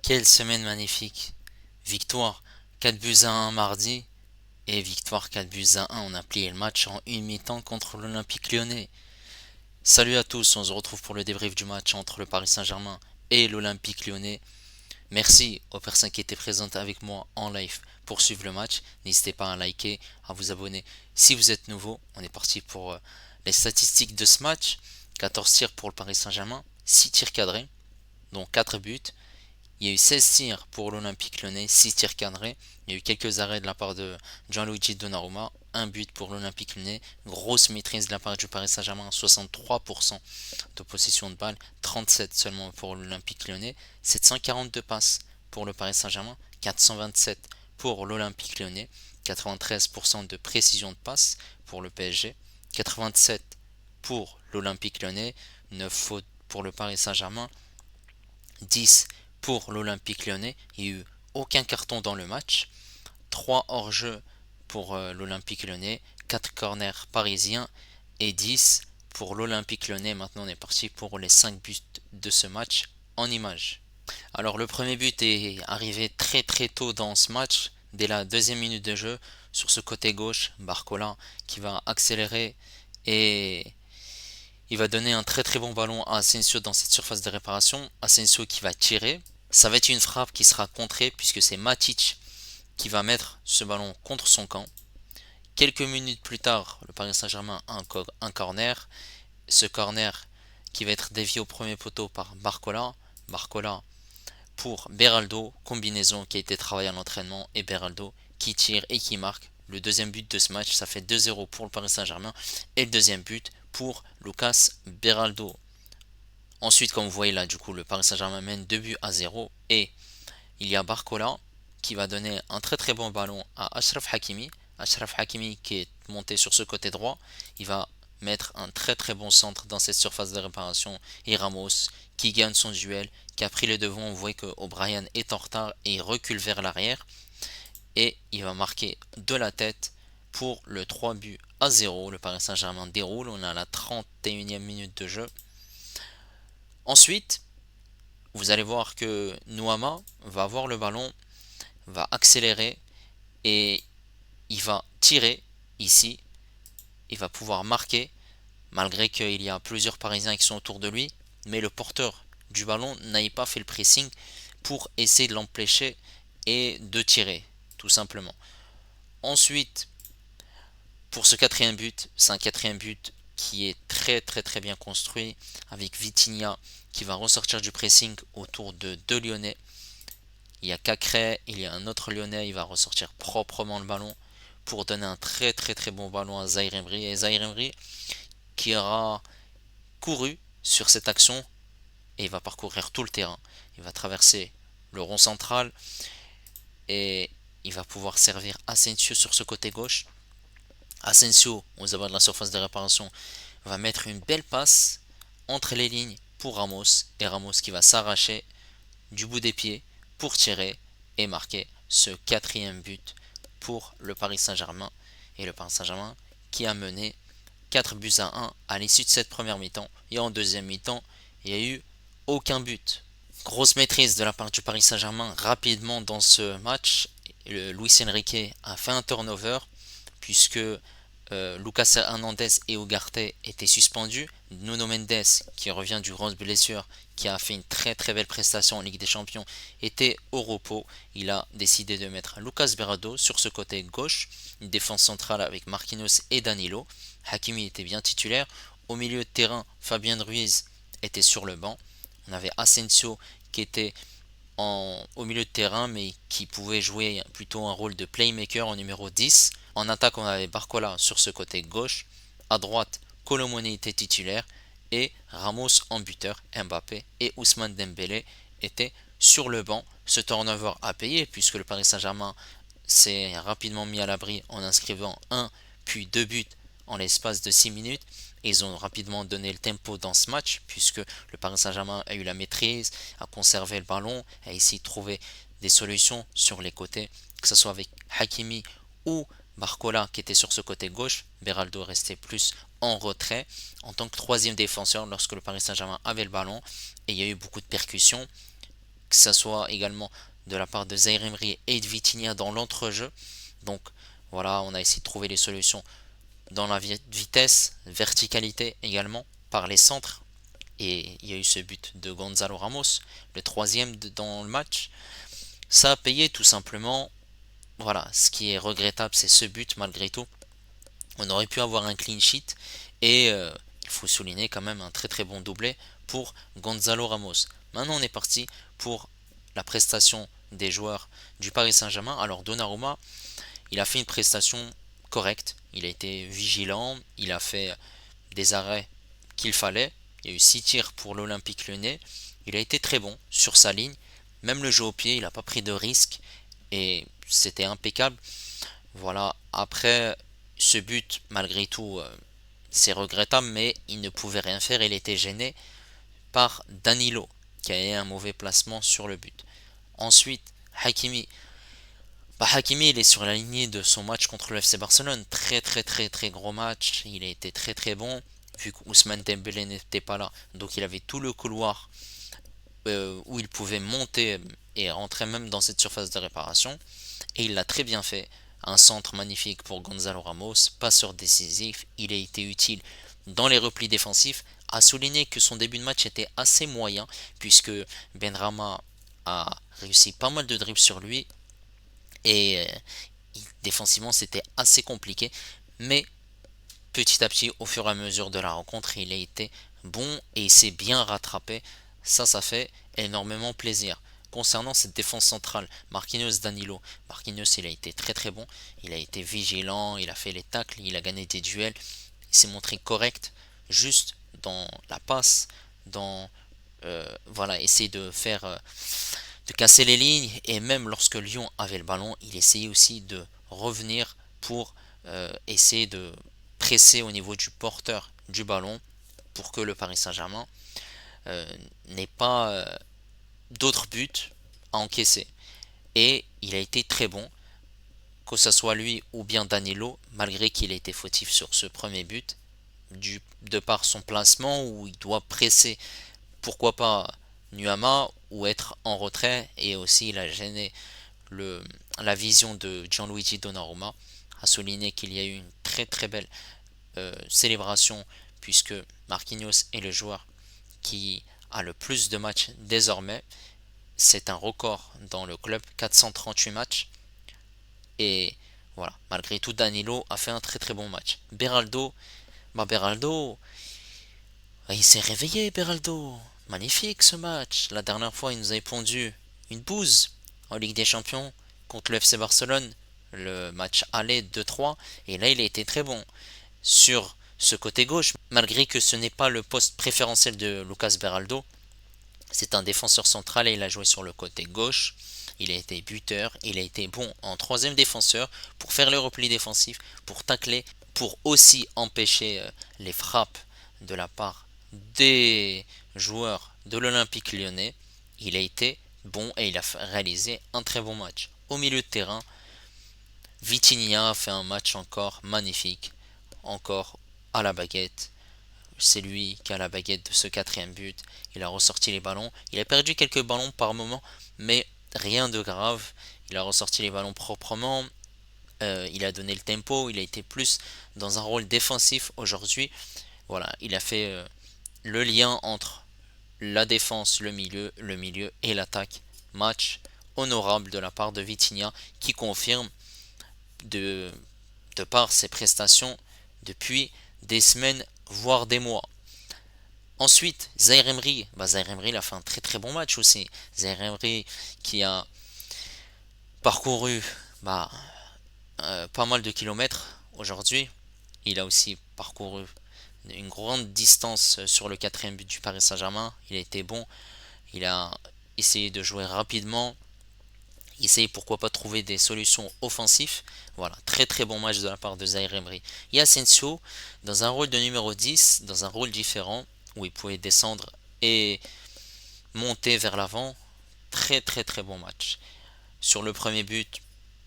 Quelle semaine magnifique. Victoire 4 buts à 1 mardi et victoire 4 buts à 1. On a plié le match en une mi-temps contre l'Olympique Lyonnais. Salut à tous, on se retrouve pour le débrief du match entre le Paris Saint-Germain et l'Olympique Lyonnais. Merci aux personnes qui étaient présentes avec moi en live pour suivre le match. N'hésitez pas à liker, à vous abonner si vous êtes nouveau. On est parti pour les statistiques de ce match. 14 tirs pour le Paris Saint-Germain, 6 tirs cadrés, dont 4 buts. Il y a eu 16 tirs pour l'Olympique Lyonnais, 6 tirs cadrés. Il y a eu quelques arrêts de la part de Gianluigi Donnarumma, un but pour l'Olympique Lyonnais. Grosse maîtrise de la part du Paris Saint-Germain, 63% de possession de balle, 37 seulement pour l'Olympique Lyonnais, 742 passes pour le Paris Saint-Germain, 427 pour l'Olympique Lyonnais, 93% de précision de passe pour le PSG, 87 pour l'Olympique Lyonnais, 9 fautes pour le Paris Saint-Germain, 10 pour l'Olympique Lyonnais. Il n'y a eu aucun carton dans le match. 3 hors-jeu pour l'Olympique Lyonnais, 4 corners parisiens et 10 pour l'Olympique Lyonnais. Maintenant, on est parti pour les 5 buts de ce match en images. Alors, le premier but est arrivé très très tôt dans ce match, dès la deuxième minute de jeu, sur ce côté gauche, Barcola qui va accélérer et il va donner un très très bon ballon à Asensio dans cette surface de réparation. Asensio qui va tirer. Ça va être une frappe qui sera contrée puisque c'est Matic qui va mettre ce ballon contre son camp. Quelques minutes plus tard, le Paris Saint-Germain a un corner. Ce corner qui va être dévié au premier poteau par Barcola. Barcola pour Beraldo, combinaison qui a été travaillée en entraînement, et Beraldo qui tire et qui marque le deuxième but de ce match. Ça fait 2-0 pour le Paris Saint-Germain et le deuxième but pour Lucas Beraldo. Ensuite, comme vous voyez là, du coup, le Paris Saint-Germain mène 2 buts à 0 et il y a Barcola qui va donner un très très bon ballon à Achraf Hakimi. Achraf Hakimi qui est monté sur ce côté droit, il va mettre un très très bon centre dans cette surface de réparation et Ramos qui gagne son duel, qui a pris les devants. Vous voyez que O'Brien est en retard et il recule vers l'arrière et il va marquer de la tête pour le 3 buts à 0. Le Paris Saint-Germain déroule, on est à la 31e minute de jeu. Ensuite, vous allez voir que Nouama va avoir le ballon, va accélérer et il va tirer ici. Il va pouvoir marquer malgré qu'il y a plusieurs Parisiens qui sont autour de lui. Mais le porteur du ballon n'a pas fait le pressing pour essayer de l'empêcher et de tirer, tout simplement. Ensuite, pour ce quatrième but, c'est un quatrième but qui est très très très bien construit avec Vitinha qui va ressortir du pressing autour de deux Lyonnais. Il y a Cacré, il y a un autre Lyonnais, il va ressortir proprement le ballon pour donner un très très très bon ballon à Zaïre Emery. Et Zaïre Emery qui aura couru sur cette action et il va parcourir tout le terrain. Il va traverser le rond central et il va pouvoir servir Asensio sur ce côté gauche. Asensio, aux abords de la surface de réparation, va mettre une belle passe entre les lignes pour Ramos. Et Ramos qui va s'arracher du bout des pieds pour tirer et marquer ce quatrième but pour le Paris Saint-Germain. Et le Paris Saint-Germain qui a mené 4 buts à 1 à l'issue de cette première mi-temps. Et en deuxième mi-temps, il n'y a eu aucun but. Grosse maîtrise de la part du Paris Saint-Germain rapidement dans ce match. Luis Enrique a fait un turnover puisque Lucas Hernandez et Ugarte étaient suspendus. Nuno Mendes, qui revient du grosse blessure, qui a fait une très très belle prestation en Ligue des Champions, était au repos. Il a décidé de mettre Lucas Berardo sur ce côté gauche, une défense centrale avec Marquinhos et Danilo. Hakimi était bien titulaire. Au milieu de terrain, Fabien Ruiz était sur le banc. On avait Asensio qui était au milieu de terrain, mais qui pouvait jouer plutôt un rôle de playmaker en numéro 10. En attaque, on avait Barcola sur ce côté gauche. À droite, Colomoni était titulaire. Et Ramos en buteur, Mbappé et Ousmane Dembélé étaient sur le banc. Ce turnover a payé puisque le Paris Saint-Germain s'est rapidement mis à l'abri en inscrivant un puis deux buts en l'espace de 6 minutes. Et ils ont rapidement donné le tempo dans ce match puisque le Paris Saint-Germain a eu la maîtrise, a conservé le ballon, a essayé de trouver des solutions sur les côtés, que ce soit avec Hakimi ou Barcola qui était sur ce côté gauche. Beraldo restait plus en retrait en tant que troisième défenseur lorsque le Paris Saint-Germain avait le ballon et il y a eu beaucoup de percussions. que ce soit également de la part de Zaïre Emery et de Vitinha dans l'entrejeu. Donc voilà, on a essayé de trouver les solutions dans la vitesse, verticalité également, par les centres. Et il y a eu ce but de Gonzalo Ramos, le troisième dans le match. Ça a payé tout simplement. Voilà, ce qui est regrettable, c'est ce but malgré tout. On aurait pu avoir un clean sheet et il faut souligner quand même un très très bon doublé pour Gonzalo Ramos. Maintenant on est parti pour la prestation des joueurs du Paris Saint-Germain. Alors Donnarumma, il a fait une prestation correcte, il a été vigilant, il a fait des arrêts qu'il fallait. Il y a eu 6 tirs pour l'Olympique Lyonnais. Il a été très bon sur sa ligne. Même le jeu au pied, il n'a pas pris de risque et c'était impeccable. Voilà, après ce but, malgré tout, c'est regrettable, mais il ne pouvait rien faire. Il était gêné par Danilo, qui a eu un mauvais placement sur le but. Ensuite, Hakimi. Hakimi, il est sur la lignée de son match contre le FC Barcelone. Très très très très gros match. Il a été très très bon, vu qu'Ousmane Dembélé n'était pas là. Donc il avait tout le couloir où il pouvait monter et rentrer même dans cette surface de réparation. Et il l'a très bien fait. Un centre magnifique pour Gonzalo Ramos, passeur décisif, il a été utile dans les replis défensifs. A souligner que son début de match était assez moyen, puisque Benrahma a réussi pas mal de dribbles sur lui, et défensivement c'était assez compliqué. Mais petit à petit, au fur et à mesure de la rencontre, il a été bon et il s'est bien rattrapé. Ça fait énormément plaisir. Concernant cette défense centrale, Marquinhos Danilo, Marquinhos il a été très très bon, il a été vigilant, il a fait les tacles, il a gagné des duels, il s'est montré correct, juste dans la passe, dans voilà, essayer de faire de casser les lignes, et même lorsque Lyon avait le ballon, il essayait aussi de revenir pour essayer de presser au niveau du porteur du ballon pour que le Paris Saint-Germain n'ait pas d'autres buts à encaisser. Et il a été très bon, que ce soit lui ou bien Danilo, malgré qu'il ait été fautif sur ce premier but, de par son placement où il doit presser, pourquoi pas Nuama, ou être en retrait, et aussi il a gêné la vision de Gianluigi Donnarumma. A souligner qu'il y a eu une très très belle célébration, puisque Marquinhos est le joueur qui a le plus de matchs désormais. C'est un record dans le club, 438 matchs. Et voilà, malgré tout, Danilo a fait un très très bon match. Beraldo, il s'est réveillé, Beraldo. Magnifique ce match. La dernière fois, il nous avait pondu une bouse en Ligue des Champions contre le FC Barcelone. Le match aller 2-3. Et là, il a été très bon sur ce côté gauche, malgré que ce n'est pas le poste préférentiel de Lucas Beraldo. C'est un défenseur central et il a joué sur le côté gauche. Il a été buteur, il a été bon en troisième défenseur pour faire le repli défensif, pour tacler, pour aussi empêcher les frappes de la part des joueurs de l'Olympique Lyonnais. Il a été bon et il a réalisé un très bon match. Au milieu de terrain, Vitinha a fait un match encore magnifique, encore à la baguette. C'est lui qui a la baguette de ce quatrième but. Il a ressorti les ballons. Il a perdu quelques ballons par moment, mais rien de grave. Il a ressorti les ballons proprement. Il a donné le tempo. Il a été plus dans un rôle défensif aujourd'hui. Voilà, il a fait le lien entre la défense, le milieu et l'attaque. Match honorable de la part de Vitinha, qui confirme de, de par ses prestations depuis des semaines, voire des mois. Ensuite, Zaïre Emery. Zaïre Emery, il a fait un très très bon match aussi. Zaïre Emery qui a parcouru pas mal de kilomètres aujourd'hui. Il a aussi parcouru une grande distance sur le quatrième but du Paris Saint-Germain. Il a été bon. Il a essayé de jouer rapidement. Essayer pourquoi pas trouver des solutions offensives. Voilà, très très bon match de la part de Zaïre Emery. Et Asensio, dans un rôle de numéro 10, dans un rôle différent, où il pouvait descendre et monter vers l'avant. Très très très bon match. Sur le premier but,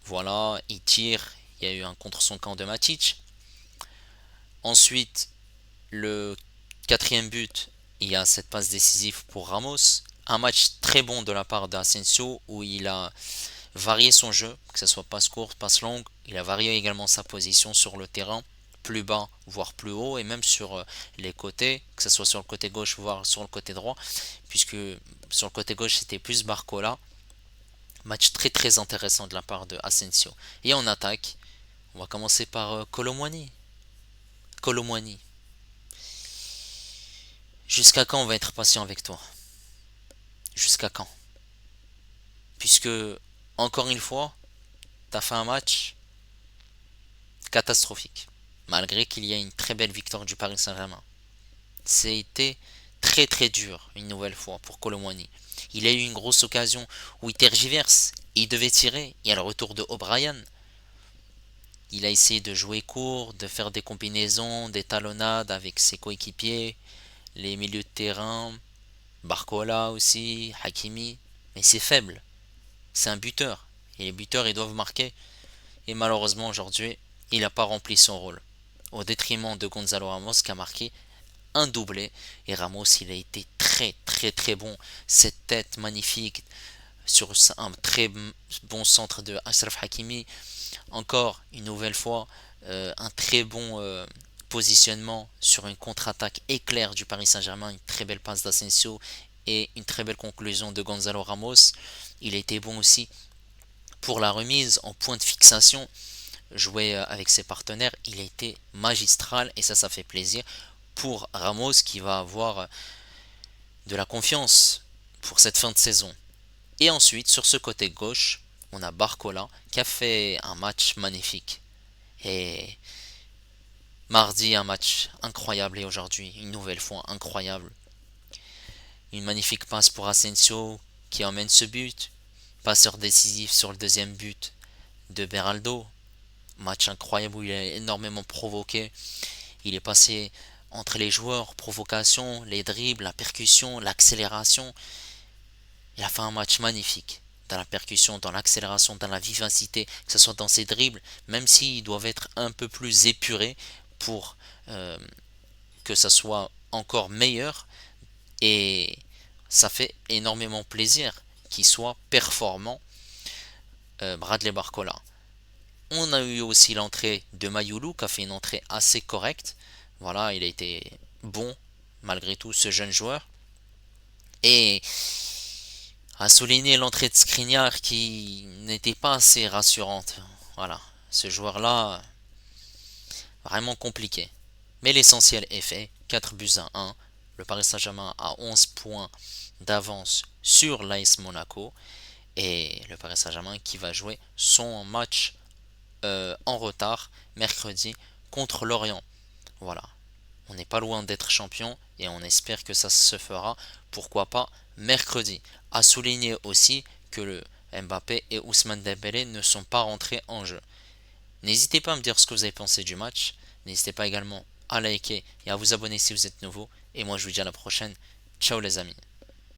voilà, il tire, il y a eu un contre son camp de Matic. Ensuite, le quatrième but, il y a cette passe décisive pour Ramos. Un match très bon de la part d'Asensio où il a varié son jeu, que ce soit passe courte, passe longue. Il a varié également sa position sur le terrain, plus bas, voire plus haut, et même sur les côtés, que ce soit sur le côté gauche, voire sur le côté droit, puisque sur le côté gauche c'était plus Barcola. Match très très intéressant de la part de Asensio. Et en attaque, on va commencer par Colomwani. Colomwani. Jusqu'à quand on va être patient avec toi? Jusqu'à quand? Puisque, encore une fois, t'as fait un match catastrophique. Malgré qu'il y ait une très belle victoire du Paris Saint-Germain. C'était très très dur, une nouvelle fois, pour Colomwani. Il a eu une grosse occasion où il tergiverse. Il devait tirer. Il y a le retour de O'Brien. Il a essayé de jouer court, de faire des combinaisons, des talonnades avec ses coéquipiers, les milieux de terrain, Barcola aussi, Hakimi. Mais c'est faible. C'est un buteur. Et les buteurs, ils doivent marquer. Et malheureusement, aujourd'hui, il n'a pas rempli son rôle. Au détriment de Gonzalo Ramos qui a marqué un doublé. Et Ramos, il a été très très très bon. Cette tête magnifique sur un très bon centre de Achraf Hakimi. Encore une nouvelle fois, un très bon positionnement sur une contre-attaque éclair du Paris Saint-Germain. Une très belle passe d'Asensio et une très belle conclusion de Gonzalo Ramos. Il a été bon aussi pour la remise en point de fixation. Jouer avec ses partenaires, il a été magistral et ça fait plaisir pour Ramos qui va avoir de la confiance pour cette fin de saison. Et ensuite, sur ce côté gauche, on a Barcola qui a fait un match magnifique. Et mardi, un match incroyable et aujourd'hui, une nouvelle fois incroyable. Une magnifique passe pour Asensio qui emmène ce but. Passeur décisif sur le deuxième but de Beraldo. Match incroyable où il a énormément provoqué. Il est passé entre les joueurs, provocation, les dribbles, la percussion, l'accélération. Il a fait un match magnifique. Dans la percussion, dans l'accélération, dans la vivacité, que ce soit dans ses dribbles, même s'ils doivent être un peu plus épurés pour que ça soit encore meilleur. Et ça fait énormément plaisir qu'il soit performant, Bradley Barcola. On a eu aussi l'entrée de Mayoulou qui a fait une entrée assez correcte. Voilà, il a été bon malgré tout ce jeune joueur. Et à souligner l'entrée de Skriniar qui n'était pas assez rassurante. Voilà, ce joueur-là, vraiment compliqué. Mais l'essentiel est fait. 4 buts à 1. Le Paris Saint-Germain a 11 points d'avance sur l'AS Monaco. Et le Paris Saint-Germain qui va jouer son match en retard mercredi contre Lorient. Voilà, on n'est pas loin d'être champion et on espère que ça se fera, pourquoi pas, mercredi. À souligner aussi que le Mbappé et Ousmane Dembélé ne sont pas rentrés en jeu. N'hésitez pas à me dire ce que vous avez pensé du match. N'hésitez pas également à liker et à vous abonner si vous êtes nouveau. Et moi je vous dis à la prochaine. Ciao les amis.